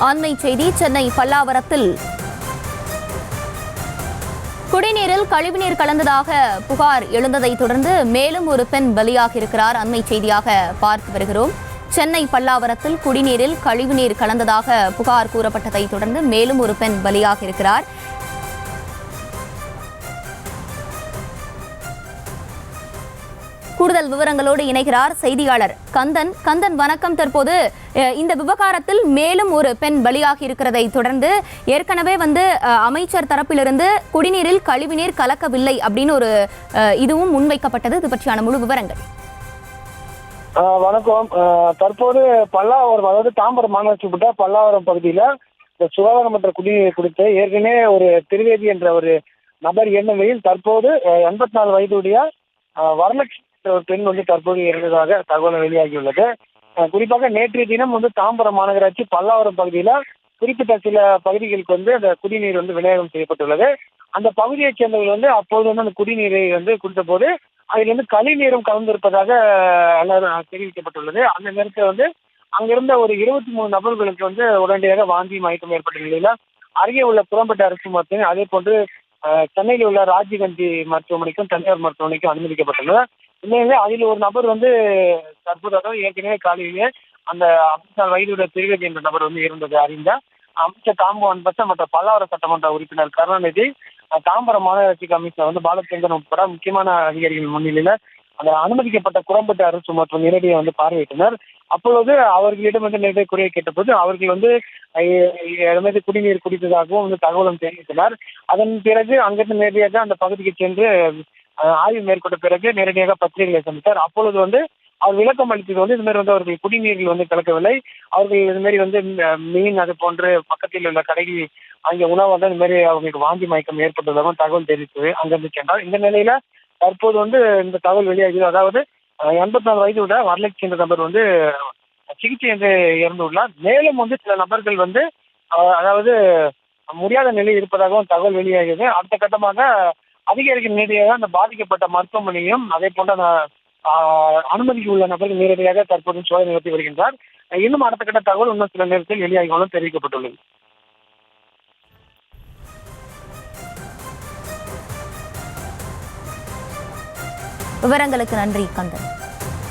அண்மை செய்தி சென்னை பல்லாவரத்தில் குடிநீரில் கழிவுநீர் கலந்ததாக புகார் எழுந்ததை தொடர்ந்து மேலும் ஒரு பெண் பலியாகியிருக்கிறார். அண்மை செய்தியாக பார்த்து வருகிறோம். சென்னை பல்லாவரத்தில் குடிநீரில் கழிவுநீர் கலந்ததாக புகார் கூறப்பட்டதை தொடர்ந்து மேலும் ஒரு பெண் பலியாகியிருக்கிறார். கூடுதல் விவரங்களோடு இணைகிறார் செய்தியாளர் கந்தன். கந்தன், வணக்கம். தற்போது இந்த விவகாரத்தில் மேலும் ஒரு பெண் பலியாகி இருக்கிறதை தொடர்ந்து ஏற்கனவே அமைச்சர் தரப்பிலிருந்து குடிநீரில் கழிவுநீர் கலக்கவில்லை அப்படின்னு ஒரு இதுவும் முன்வைக்கப்பட்டது. இது பற்றியான முழு விவரங்கள். வணக்கம். தற்போது பல்லாவரம், அதாவது தாம்பரம் மாநகராட்சி உட்பட்ட பல்லாவரம் பகுதியில் இந்த சுகாதாரமற்ற குடிநீர் குடித்து ஏற்கனவே ஒரு திருவேதி என்ற ஒரு நபர் எண்ணில் தற்போது 84 வயதுடைய வரலட்சுமி ஒரு பெண் தற்போது இறந்ததாக தகவல் வெளியாகியுள்ளது. குறிப்பாக நேற்றைய தினம் தாம்பரம் மாநகராட்சி பல்லாவரம் பகுதியில் குறிப்பிட்ட சில பகுதிகளுக்கு அந்த குடிநீர் விநியோகம் செய்யப்பட்டுள்ளது. அந்த பகுதியைச் சேர்ந்தவர்கள் அப்போது அந்த குடிநீரை குடித்த போது அதில் கழிநீரும் கலந்திருப்பதாக தெரிவிக்கப்பட்டுள்ளது. அந்த நேரத்தில் அங்கிருந்த ஒரு 23 நபர்களுக்கு உடனடியாக வாந்தி மயக்கம் ஏற்பட்ட நிலையில அருகே உள்ள புறம்பட்ட அரசு மருத்துவமனை, அதே போன்று சென்னையில் உள்ள ராஜீவ்காந்தி மருத்துவமனைக்கும் தனியார் மருத்துவமனைக்கும் அனுமதிக்கப்பட்டுள்ளது. இல்லைங்களே அதில் ஒரு நபர் தற்போது ஏற்கனவே காலையிலே அந்த 54 வயதுடைய திருவேதி என்ற நபர் இருந்தது அறிந்த அமைச்சர் காம்போ அன்பரசன் மற்றும் பல்லாவரம் சட்டமன்ற உறுப்பினர் கருணாநிதி, தாம்பரம் மாநகராட்சி கமிஷனர் பாலச்சந்திரன் உட்பட முக்கியமான அதிகாரிகள் முன்னிலையில அந்த அனுமதிக்கப்பட்ட குறம்பட்ட அரசு மற்றும் நேரடியை பார்வையிட்டனர். அப்பொழுது அவர்களிடம் நேரடியாக குறையை கேட்டபோது அவர்கள் குடிநீர் குடித்ததாகவும் தகவலும் தெரிவித்தனர். அதன் பிறகு அங்கிருந்து நேரடியாக அந்த பகுதிக்கு சென்று ஆய்வு மேற்கொண்ட பிறகு நேரடியாக பத்திரிகைகளை சந்தித்தார். அப்பொழுது அவர் விளக்கம் அளித்தது இது மாதிரி அவர்கள் குடிநீரில் கலக்கவில்லை, அவர்கள் இது மாதிரி மீன் அது போன்று பக்கத்தில் உள்ள கடைகளில் அங்கே உணவு இது மாதிரி அவங்களுக்கு வாந்தி மயக்கம் ஏற்பட்டதாகவும் தகவல் தெரிவித்தது. அங்கிருந்து சென்றார். இந்த நிலையில தற்போது இந்த தகவல் வெளியாகிறது. அதாவது 84 வயதுடைய வரலட்சுமி என்ற நபர் சிகிச்சை என்று இறந்துள்ளார். மேலும் சில நபர்கள் அதாவது முடியாத நிலை இருப்பதாகவும் தகவல் வெளியாகிறது. அடுத்த கட்டமாக அதிகாரிகள் நேரடியாக அந்த பாதிக்கப்பட்ட மருத்துவமனையும் அதே போன்ற அனுமதிக்கு உள்ள நபர்கள் நேரடியாக தற்போது சோதனை நடத்தி வருகின்றார். இன்னும் அடுத்த கட்ட தகவல் இன்னும் சில நேரத்தில் வெளியாகியும் தெரிவிக்கப்பட்டுள்ளது. விவரங்களுக்கு நன்றி கந்தன்.